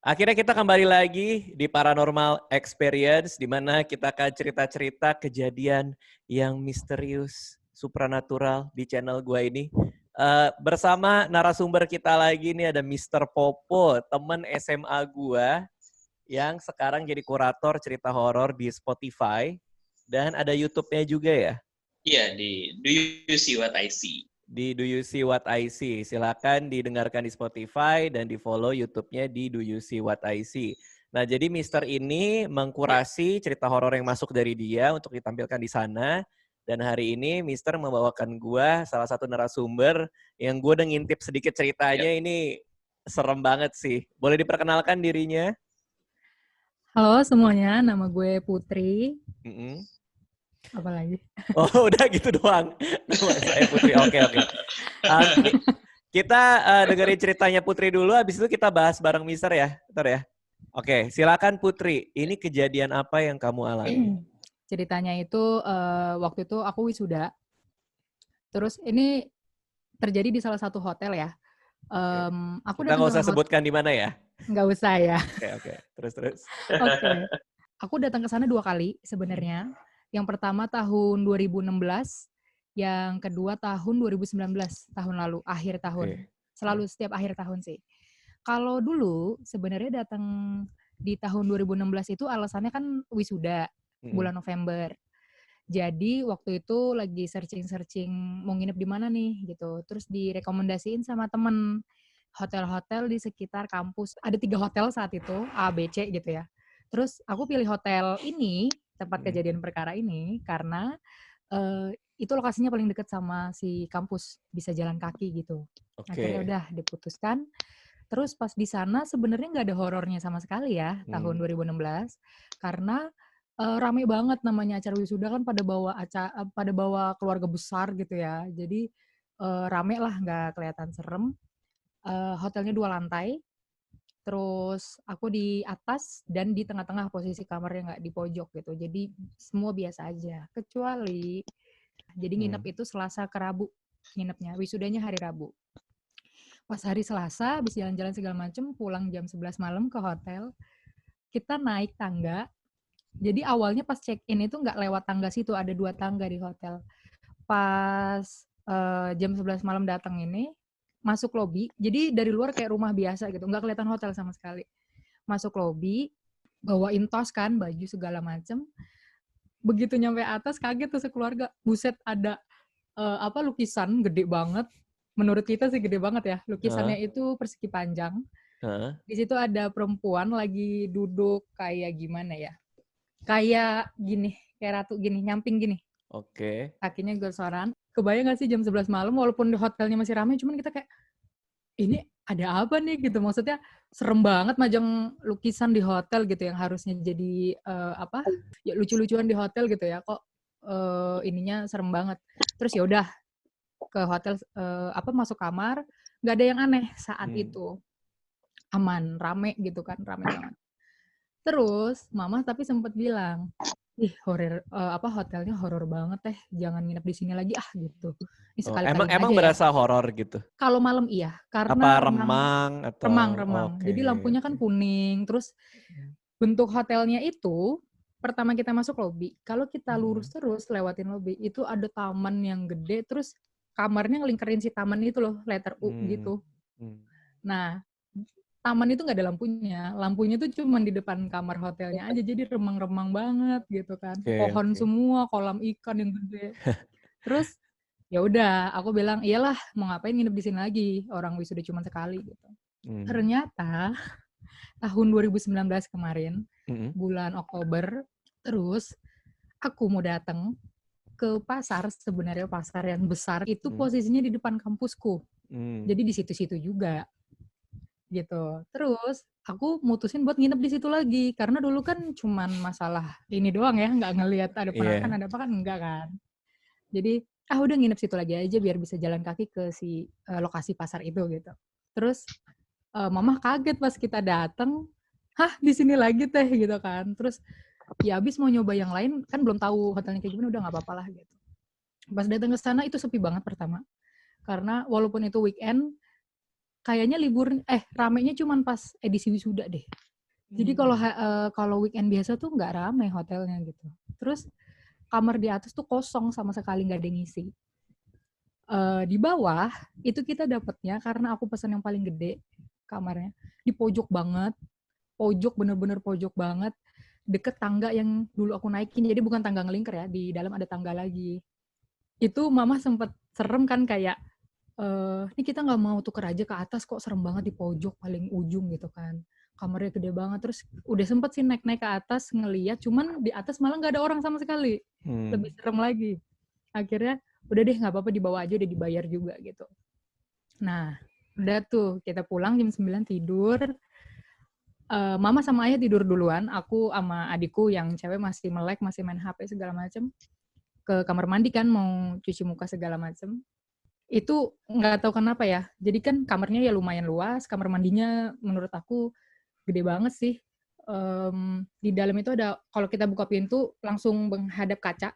Akhirnya kita kembali lagi di Paranormal Experience, di mana kita akan cerita-cerita kejadian yang misterius, supranatural di channel gua ini. Bersama narasumber kita lagi nih ada Mr. Popo, temen SMA gua yang sekarang jadi kurator cerita horor di Spotify dan ada YouTube-nya juga ya. Iya, di Do You See What I See? Di Do You See What I See. Silakan didengarkan di Spotify dan di follow YouTube-nya di Do You See What I See. Nah, jadi Mister ini mengkurasi cerita horor yang masuk dari dia untuk ditampilkan di sana. Dan hari ini Mister membawakan gua salah satu narasumber yang gua udah ngintip sedikit ceritanya. Ini serem banget sih. Boleh diperkenalkan dirinya? Halo semuanya, nama gue Putri. Mm-mm. Apa lagi? Oh, udah gitu doang. Nama saya Putri. Oke. Kita dengerin ceritanya Putri dulu, habis itu kita bahas bareng Mister ya. Bentar ya. Oke, silakan Putri. Ini kejadian apa yang kamu alami? Ceritanya itu waktu itu aku wisuda. Terus ini terjadi di salah satu hotel ya. Aku Kita nggak usah sebutkan di mana ya. Nggak usah ya. Oke. Terus. Oke. Aku datang ke sana 2 kali sebenarnya. Yang pertama tahun 2016, yang kedua tahun 2019, tahun lalu, akhir tahun. Selalu setiap akhir tahun sih. Kalau dulu sebenarnya datang di tahun 2016 itu alasannya kan wisuda bulan November. Jadi waktu itu lagi searching mau nginep di mana nih gitu. Terus direkomendasiin sama temen hotel-hotel di sekitar kampus. Ada 3 hotel saat itu, A, B, C gitu ya. Terus aku pilih hotel ini, tempat kejadian perkara ini, karena itu lokasinya paling dekat sama si kampus, bisa jalan kaki gitu. Akhirnya udah diputuskan. Terus pas di sana sebenarnya nggak ada horornya sama sekali ya tahun 2016, karena rame banget namanya acara wisuda kan pada bawa keluarga besar gitu ya. Jadi rame lah, nggak kelihatan serem. Hotelnya 2 lantai. Terus aku di atas dan di tengah-tengah, posisi kamarnya nggak di pojok gitu. Jadi semua biasa aja. Kecuali jadi nginep itu Selasa ke Rabu nginepnya. Wisudanya hari Rabu. Pas hari Selasa habis jalan-jalan segala macem, pulang jam 11 malam ke hotel. Kita naik tangga. Jadi awalnya pas check-in itu nggak lewat tangga situ, ada 2 tangga di hotel. Pas jam 11 malam datang ini, masuk lobi, jadi dari luar kayak rumah biasa gitu, nggak kelihatan hotel sama sekali. Masuk lobi, bawain tas kan, baju segala macem. Begitu nyampe atas, kaget tuh sekeluarga. Buset, ada lukisan gede banget. Menurut kita sih gede banget ya. Lukisannya itu persegi panjang. Di situ ada perempuan lagi duduk kayak gimana ya? Kayak gini, kayak ratu gini, nyamping gini. Oke. Kakinya gorosoran. Kebayang gak sih jam 11 malam walaupun di hotelnya masih ramai, cuman kita kayak, ini ada apa nih gitu. Maksudnya serem banget majang lukisan di hotel gitu yang harusnya jadi ya lucu-lucuan di hotel gitu ya. Kok ininya serem banget. Terus ya udah ke hotel masuk kamar, nggak ada yang aneh saat itu. Aman, rame gitu kan, rame banget. Terus mama tapi sempat bilang, ih hotelnya horor banget teh, jangan nginep di sini lagi gitu. Ini sekali-kali Emang aja berasa ya. horor gitu? Kalau malam iya, karena apa remang atau remang. Jadi lampunya kan kuning, terus bentuk hotelnya itu pertama kita masuk lobi, kalau kita lurus terus lewatin lobi, itu ada taman yang gede, terus kamarnya ngelingkerin si taman itu loh, letter U gitu. Nah, taman itu nggak ada lampunya tuh cuma di depan kamar hotelnya aja, jadi remang-remang banget gitu kan. Pohon semua, kolam ikan yang gede. Terus ya udah, aku bilang iyalah mau ngapain nginep di sini lagi, orang wisuda cuma sekali gitu. Ternyata tahun 2019 kemarin, bulan Oktober, terus aku mau datang ke pasar, sebenarnya pasar yang besar itu posisinya di depan kampusku. Jadi di situ-situ juga. Gitu. Terus aku mutusin buat nginep di situ lagi karena dulu kan cuman masalah ini doang ya, nggak ngelihat ada penampakan ada apa kan enggak kan. Jadi udah nginep situ lagi aja biar bisa jalan kaki ke si lokasi pasar itu gitu. Terus mama kaget pas kita datang, hah di sini lagi teh gitu kan. Terus ya abis mau nyoba yang lain kan belum tahu hotelnya kayak gimana, udah nggak apa-apa lah gitu. Pas datang ke sana itu sepi banget pertama karena walaupun itu weekend kayaknya ramenya cuman pas edisi wisuda deh. Jadi kalau weekend biasa tuh nggak rame hotelnya gitu. Terus kamar di atas tuh kosong sama sekali, nggak ada yang ngisi. Di bawah itu kita dapetnya karena aku pesan yang paling gede kamarnya di pojok banget, bener-bener pojok banget, deket tangga yang dulu aku naikin. Jadi bukan tangga ngelingker ya, di dalam ada tangga lagi. Itu mama sempet serem kan, kayak ini kita nggak mau tuker aja ke atas, kok serem banget di pojok paling ujung gitu kan. Kamarnya gede banget. Terus udah sempet sih naik-naik ke atas ngeliat, cuman di atas malah nggak ada orang sama sekali. Lebih serem lagi. Akhirnya udah deh nggak apa-apa, dibawa aja, udah dibayar juga gitu. Nah udah tuh kita pulang jam 9 tidur. Mama sama ayah tidur duluan, aku sama adikku yang cewek masih melek, masih main HP segala macem, ke kamar mandi kan mau cuci muka segala macem. Itu nggak tahu kenapa ya, jadi kan kamarnya ya lumayan luas, kamar mandinya menurut aku gede banget sih. Di dalam itu ada, kalau kita buka pintu langsung menghadap kaca.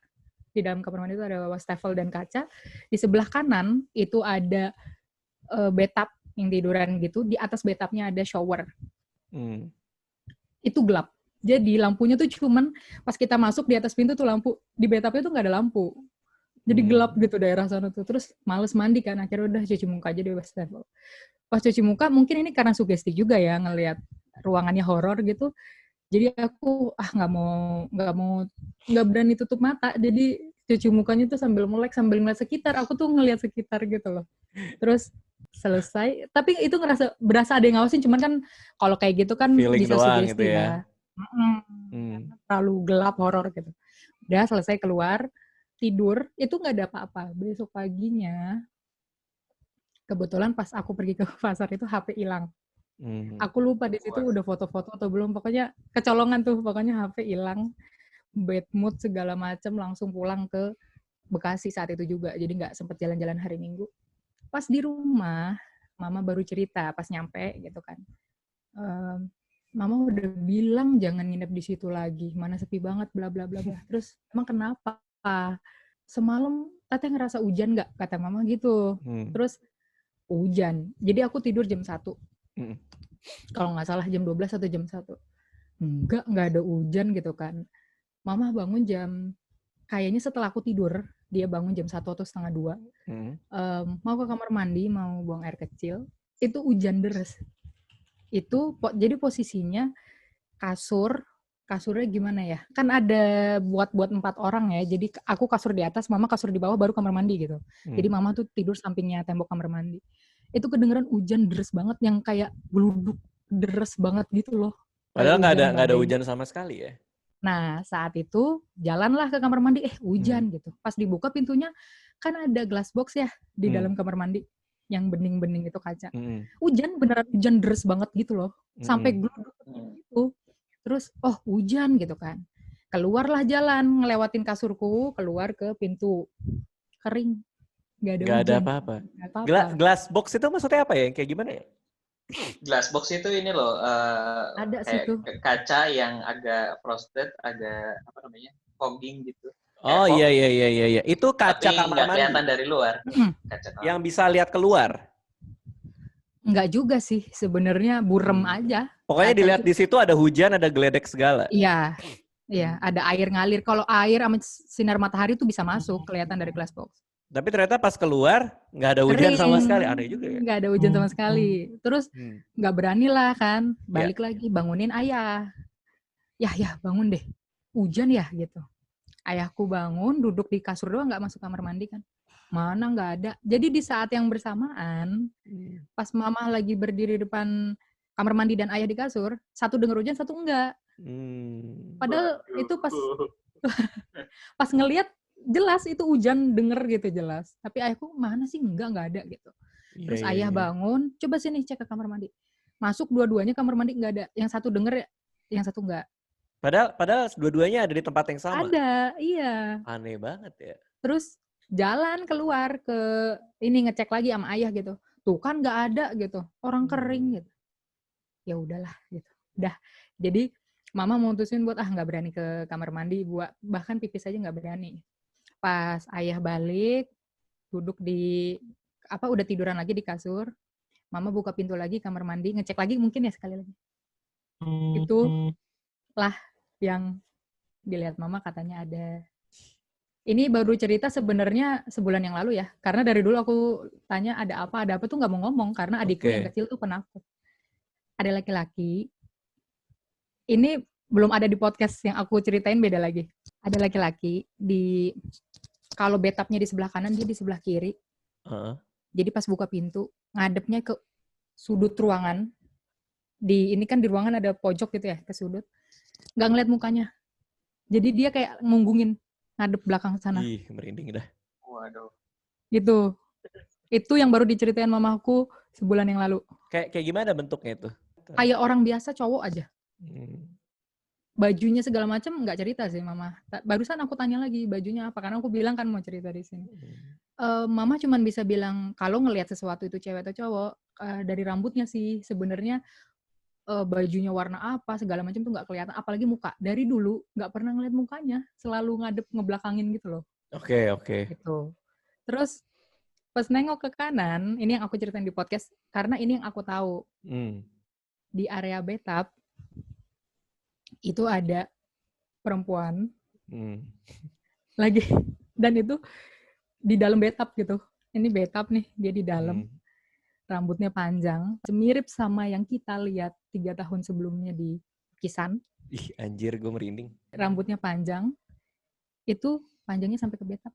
Di dalam kamar mandi itu ada wastafel dan kaca. Di sebelah kanan itu ada bathtub yang tiduran gitu. Di atas bathtubnya ada shower. Itu gelap. Jadi lampunya tuh cuman pas kita masuk di atas pintu tuh lampu. Di bathtubnya tuh nggak ada lampu. Jadi gelap gitu daerah sana tuh. Terus males mandi kan, akhirnya udah cuci muka aja di wastafel. Pas cuci muka, mungkin ini karena sugesti juga ya, ngelihat ruangannya horor gitu. Jadi aku nggak berani tutup mata. Jadi cuci mukanya tuh sambil melek, sambil ngeliat sekitar. Aku tuh ngeliat sekitar gitu loh. Terus selesai, tapi itu berasa ada yang ngawasin. Cuman kan kalau kayak gitu kan feeling bisa doang sugesti gitu ya. Terlalu gelap horor gitu. Udah selesai keluar, tidur, itu nggak ada apa-apa. Besok paginya, kebetulan pas aku pergi ke pasar itu HP hilang. Aku lupa di situ udah foto-foto atau belum, pokoknya kecolongan tuh, pokoknya HP hilang, bad mood segala macem, langsung pulang ke Bekasi saat itu juga, jadi nggak sempet jalan-jalan hari Minggu. Pas di rumah, mama baru cerita pas nyampe gitu kan, mama udah bilang jangan nginep di situ lagi, mana sepi banget, bla bla bla bla. Terus emang kenapa? Semalam Teteh ngerasa hujan nggak? Kata mama gitu. Terus hujan. Jadi aku tidur jam 1. Kalau nggak salah jam 12 atau jam 1. Nggak ada hujan gitu kan. Mama bangun kayaknya setelah aku tidur, dia bangun jam 1 atau setengah 2. Mau ke kamar mandi, mau buang air kecil. Itu hujan deres. Itu jadi posisinya kasurnya gimana ya? Kan ada buat 4 orang ya. Jadi aku kasur di atas, mama kasur di bawah, baru kamar mandi gitu. Jadi mama tuh tidur sampingnya tembok kamar mandi. Itu kedengeran hujan deres banget yang kayak geluduk deres banget gitu loh. Padahal nggak ada hujan sama sekali ya. Nah saat itu jalanlah ke kamar mandi, hujan gitu. Pas dibuka pintunya kan ada glass box ya di dalam kamar mandi yang bening-bening itu kaca. Hujan, beneran hujan deres banget gitu loh. Sampai geluduk gitu. Terus, hujan gitu kan. Keluarlah jalan, ngelewatin kasurku, keluar ke pintu. Kering. Gak ada hujan. Gak ada apa-apa. Glass box itu maksudnya apa ya? Kayak gimana ya? Glass box itu ini loh, ada kayak situ kaca yang agak frosted, agak apa namanya, fogging gitu. Oh iya. Itu kaca tapi kamar mandi. kelihatan dari luar. Kaca kamar. Yang bisa lihat keluar. Enggak juga sih, sebenarnya burem aja. Pokoknya kaca dilihat itu. di situ ada hujan, ada geledek segala. Iya, ada air ngalir. Kalau air sama sinar matahari itu bisa masuk, kelihatan dari glass box. Tapi ternyata pas keluar nggak ada hujan sama sekali, aneh juga ya. Nggak ada hujan sama sekali. Terus nggak berani lah kan, balik lagi bangunin ayah. Ya bangun deh, hujan ya gitu. Ayahku bangun, duduk di kasur doang, nggak masuk kamar mandi kan. Mana nggak ada. Jadi di saat yang bersamaan, pas mama lagi berdiri depan kamar mandi dan ayah di kasur, satu denger hujan, satu enggak. Padahal itu pas ngelihat jelas itu hujan, denger gitu jelas. Tapi ayahku mana sih, enggak ada gitu. Terus ayah bangun, coba sini cek ke kamar mandi. Masuk dua-duanya kamar mandi nggak ada. Yang satu denger, yang satu enggak. Padahal dua-duanya ada di tempat yang sama. Ada, iya. Aneh banget ya. Terus jalan keluar ke ini, ngecek lagi sama ayah gitu. Tuh kan nggak ada gitu. Orang kering gitu. Ya udahlah gitu. Udah. Jadi mama mutusin buat nggak berani ke kamar mandi, buat bahkan pipis aja nggak berani. Pas ayah balik, duduk udah tiduran lagi di kasur. Mama buka pintu lagi kamar mandi, ngecek lagi mungkin ya sekali lagi. Itulah yang dilihat Mama, katanya ada. Ini baru cerita sebenarnya sebulan yang lalu ya. Karena dari dulu aku tanya ada apa tuh nggak mau ngomong. Karena adikku yang kecil tuh penakut. Ada laki-laki. Ini belum ada di podcast yang aku ceritain, beda lagi. Ada laki-laki kalau bathtubnya di sebelah kanan, dia di sebelah kiri. Jadi pas buka pintu, ngadepnya ke sudut ruangan. Ini kan di ruangan ada pojok gitu ya, ke sudut. Nggak ngeliat mukanya. Jadi dia kayak ngunggungin, ngadep belakang sana. Ih, merinding dah. Waduh. Gitu. Itu yang baru diceritain mamaku sebulan yang lalu. Kayak gimana bentuknya itu? Kayak orang biasa, cowok aja. Bajunya segala macam nggak cerita sih Mama. Barusan aku tanya lagi bajunya apa, karena aku bilang kan mau cerita di sini. Mama cuman bisa bilang kalau ngelihat sesuatu itu cewek atau cowok, dari rambutnya sih sebenarnya. Bajunya warna apa segala macam tuh nggak kelihatan, apalagi muka. Dari dulu nggak pernah ngeliat mukanya, selalu ngadep ngebelakangin gitu loh. Oke. Gitu. Terus pas nengok ke kanan, ini yang aku ceritain di podcast karena ini yang aku tahu. Di area bathtub itu ada perempuan lagi, dan itu di dalam bathtub gitu. Ini bathtub nih, dia di dalam. Rambutnya panjang, mirip sama yang kita lihat 3 tahun sebelumnya di Kisan. Ih, anjir, gue merinding. Rambutnya panjang, itu panjangnya sampai ke bathtub.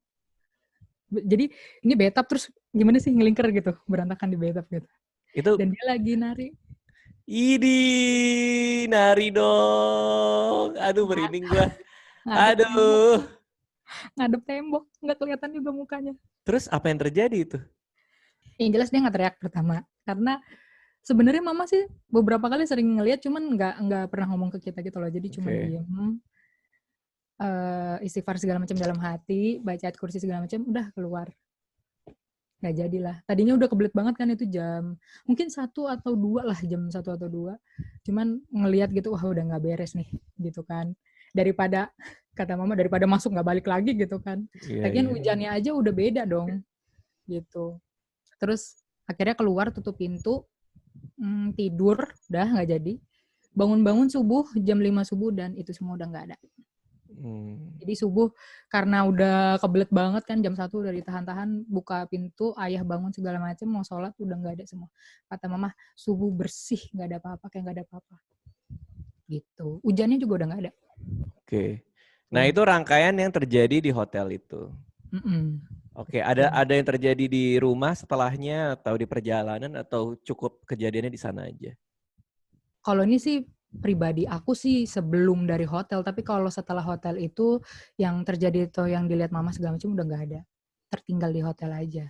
Jadi ini bathtub terus gimana sih ngelingker gitu, berantakan di bathtub gitu. Dan dia lagi nari. Idi, nari dong. Aduh, merinding gue. Aduh. Ngadep tembok, nggak kelihatan juga mukanya. Terus apa yang terjadi itu? Yang jelas dia nggak teriak pertama, karena sebenarnya Mama sih beberapa kali sering ngeliat, cuman nggak pernah ngomong ke kita gitu loh. Jadi cuma diem, istighfar segala macam dalam hati, baca ayat kursi segala macam, udah keluar. Nggak jadilah. Tadinya udah kebelet banget kan, itu jam mungkin 1 atau 2 lah, jam 1 atau 2. Cuman ngeliat gitu, wah udah nggak beres nih, gitu kan. Daripada, kata Mama, daripada masuk nggak balik lagi gitu kan. Lagian hujannya aja udah beda dong, gitu. Terus akhirnya keluar, tutup pintu, tidur, udah nggak jadi. Bangun-bangun subuh, jam 5 subuh, dan itu semua udah nggak ada. Jadi subuh, karena udah kebelet banget kan, jam 1 udah ditahan-tahan, buka pintu, ayah bangun segala macam, mau sholat, udah nggak ada semua. Kata Mama, subuh bersih, nggak ada apa-apa, kayak nggak ada apa-apa. Gitu. Hujannya juga udah nggak ada. Oke. Nah, itu rangkaian yang terjadi di hotel itu. Oke, ada yang terjadi di rumah setelahnya atau di perjalanan, atau cukup kejadiannya di sana aja? Kalau ini sih pribadi aku sih sebelum dari hotel, tapi kalau setelah hotel itu yang terjadi atau yang dilihat Mama segala macam udah nggak ada. Tertinggal di hotel aja.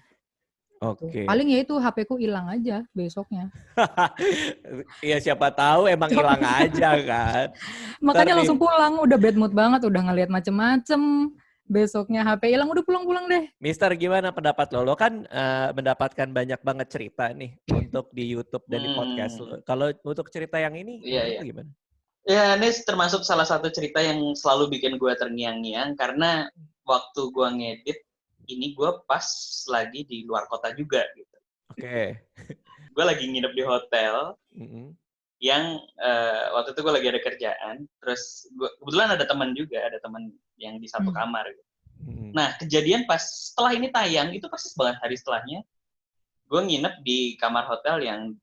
Oke. Paling ya itu HP-ku hilang aja besoknya. Iya, siapa tahu emang hilang aja kan. Makanya langsung pulang, udah bad mood banget, udah ngelihat macem-macem. Besoknya HP hilang, udah pulang-pulang deh. Mister, gimana pendapat lo? Lo kan mendapatkan banyak banget cerita nih untuk di YouTube dan di podcast lo. Kalau untuk cerita yang ini, gimana? Ya, ini termasuk salah satu cerita yang selalu bikin gue terngiang-ngiang, karena waktu gue ngedit, ini gue pas lagi di luar kota juga gitu. Oke. Gue lagi nginep di hotel, yang waktu itu gue lagi ada kerjaan, terus kebetulan ada teman yang di satu kamar gitu. Nah, kejadian pas setelah ini tayang, itu persis banget hari setelahnya, gue nginep di kamar hotel yang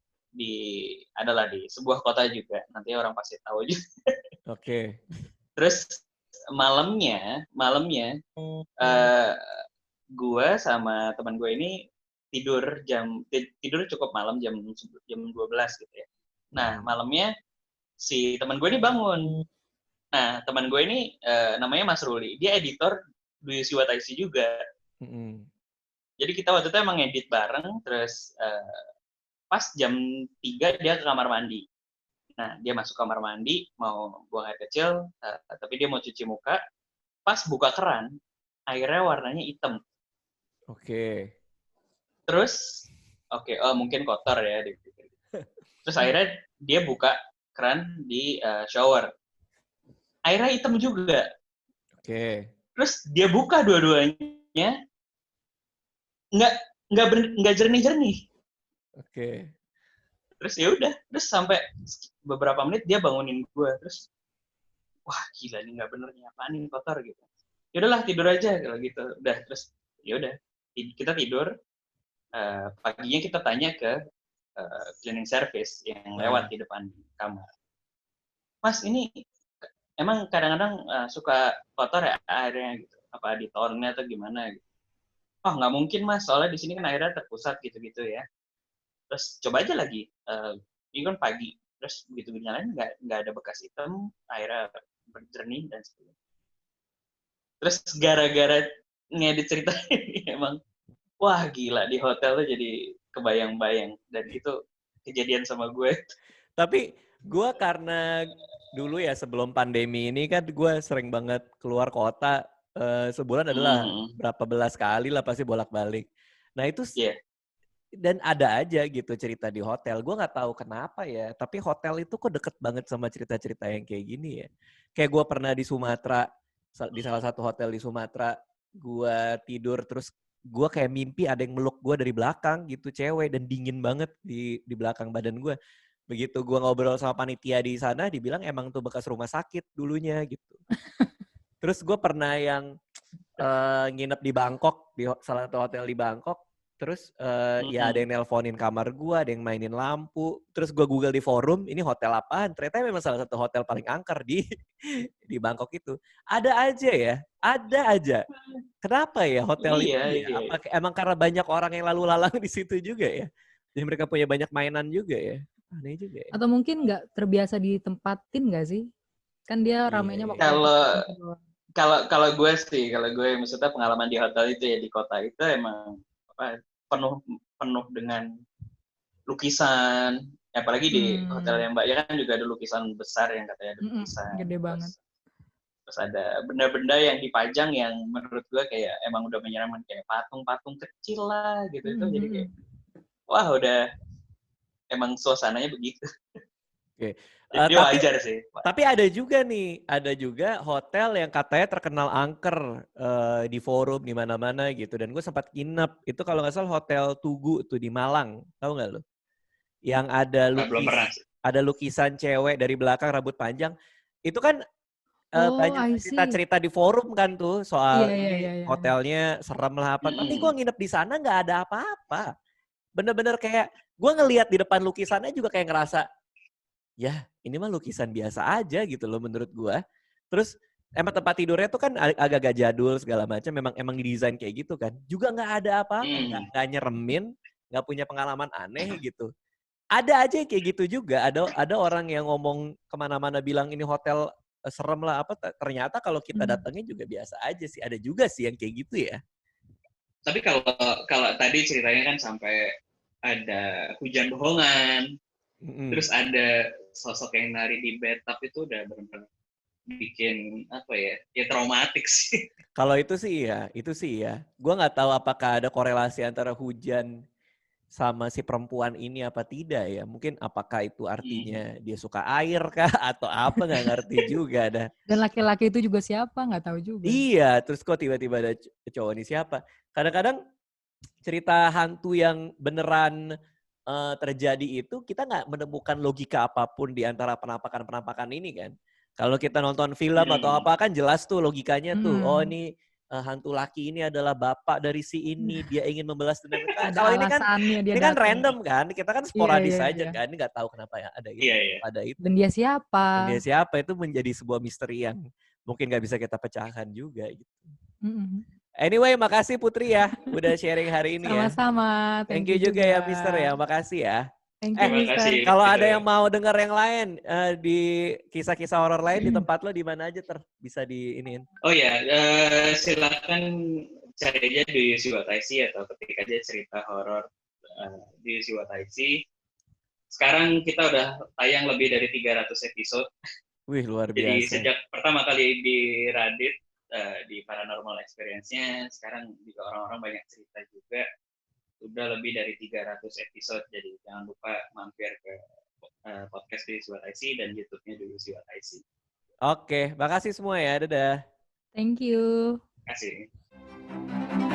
adalah di sebuah kota juga, nanti orang pasti tahu juga. Oke. Terus malamnya gue sama teman gue ini tidur cukup malam, jam 12 gitu ya. Nah, malamnya si teman gue ini bangun. Nah, teman gue ini namanya Mas Ruli. Dia editor di Siwataisi juga. Jadi kita waktu itu emang ngedit bareng, terus pas jam 3 dia ke kamar mandi. Nah, dia masuk kamar mandi, mau buang air kecil, tapi dia mau cuci muka. Pas buka keran, airnya warnanya hitam. Oke. Terus, mungkin kotor ya. Terus akhirnya dia buka keran di shower. Airnya hitam juga. Oke. Terus dia buka dua-duanya, nggak jernih-jernih. Oke. Terus ya udah, terus sampai beberapa menit dia bangunin gue, terus wah gila ini nggak bener nih, apaan ini kotor gitu. Ya udahlah tidur aja kalau gitu. Udah terus ya udah kita tidur. Paginya kita tanya ke cleaning service yang lewat di depan kamar. Mas ini emang kadang-kadang suka kotor ya airnya gitu, apa di towernya atau gimana gitu. Oh nggak mungkin mas, soalnya di sini kan airnya terpusat gitu-gitu ya. Terus coba aja lagi, ini kan pagi, terus begitu dinyalain nggak ada bekas hitam, airnya berjernih dan sebagainya. Terus gara-gara ngedit cerita ini emang, wah gila di hotel tuh jadi kebayang-bayang, dan itu kejadian sama gue. Tapi gue karena dulu ya sebelum pandemi ini kan gue sering banget keluar kota, sebulan adalah berapa belas kali lah pasti bolak-balik. Nah itu dan ada aja gitu cerita di hotel. Gue nggak tahu kenapa ya, tapi hotel itu kok deket banget sama cerita-cerita yang kayak gini ya. Kayak gue pernah di Sumatera, di salah satu hotel di Sumatera, gue tidur terus gue kayak mimpi ada yang meluk gue dari belakang gitu, cewek, dan dingin banget di belakang badan gue. Begitu gue ngobrol sama panitia di sana, dibilang emang tuh bekas rumah sakit dulunya gitu. Terus gue pernah yang nginep di Bangkok, di salah satu hotel di Bangkok. Terus ya ada yang nelponin kamar gue, ada yang mainin lampu. Terus gue Google di forum, ini hotel apaan? Ternyata memang salah satu hotel paling angker di Bangkok itu. Ada aja ya, ada aja. Kenapa ya hotel itu ya? Apa emang karena banyak orang yang lalu lalang di situ juga ya? Jadi mereka punya banyak mainan juga ya? Aneh juga ya. Atau mungkin nggak terbiasa ditempatin nggak sih? Kan dia ramainya waktu kalau gue sih, kalau gue maksudnya pengalaman di hotel itu ya, di kota itu emang penuh dengan lukisan, apalagi di hotel yang Mbak ya kan juga ada lukisan besar yang katanya ada lukisan. Gede banget. Terus ada benda-benda yang dipajang yang menurut gue kayak emang udah menyeramkan, kayak patung-patung kecil lah gitu. Itu jadi kayak wah udah emang suasananya begitu. Oke. Jadi wajar sih. Tapi ada juga nih, ada juga hotel yang katanya terkenal angker di forum di mana-mana gitu. Dan gue sempat nginep, itu kalau nggak salah Hotel Tugu tuh di Malang, tahu nggak lo? Yang ada lukisan cewek dari belakang rambut panjang. Itu kan banyak cerita-cerita di forum kan tuh soal ini hotelnya serem lah apa. Tapi gue nginep di sana nggak ada apa-apa. Bener-bener kayak gue ngelihat di depan lukisannya juga kayak ngerasa, ya ini mah lukisan biasa aja gitu loh menurut gue. Terus emang tempat tidurnya tuh kan agak-agak jadul segala macam, emang didesain kayak gitu kan. Juga nggak ada apa-apa, nggak nyeremin, nggak punya pengalaman aneh gitu. Ada aja kayak gitu juga. Ada orang yang ngomong kemana-mana bilang ini hotel serem lah apa. Ternyata kalau kita datangnya juga biasa aja sih. Ada juga sih yang kayak gitu ya. Tapi kalau tadi ceritanya kan sampai ada hujan bohongan, terus ada sosok yang nari di bathtub, itu udah benar-benar bikin apa ya traumatik sih. Kalau itu sih ya. Gue nggak tahu apakah ada korelasi antara hujan sama si perempuan ini apa tidak ya. Mungkin apakah itu artinya dia suka air kah atau apa, nggak ngerti juga dah. Dan laki-laki itu juga siapa nggak tahu juga. Iya, terus kok tiba-tiba ada cowok ini siapa. Kadang-kadang cerita hantu yang beneran terjadi itu kita nggak menemukan logika apapun di antara penampakan-penampakan ini kan. Kalau kita nonton film atau apa kan jelas tuh logikanya tuh. Oh ini hantu laki ini adalah bapak dari si ini, dia ingin membalas dendam. Kalau ini kan random kan, kita kan sporadis saja kan, ini nggak tahu kenapa ya ada itu. Ada itu. Dan dia siapa? Dan dia siapa itu menjadi sebuah misteri yang mungkin nggak bisa kita pecahkan juga gitu. Anyway, makasih Putri ya udah sharing hari ini ya. Sama-sama. Thank you juga ya Mister ya, makasih ya. Thank you, Mister. Kalau ada yang mau dengar yang lain di kisah-kisah horor lain di tempat lo di mana aja bisa diinin? Oh ya, silakan cari aja di Siwataisi atau ketik aja cerita horor di Siwataisi. Sekarang kita udah tayang lebih dari 300 episode. Wih, luar biasa. Jadi sejak pertama kali di Radit, di Paranormal Experience-nya, sekarang juga orang-orang banyak cerita juga. Udah lebih dari 300 episode, jadi jangan lupa mampir ke podcast di Siwataisi dan YouTube-nya dulu Siwataisi. Oke, makasih semua ya, dadah. Thank you. Terima kasih.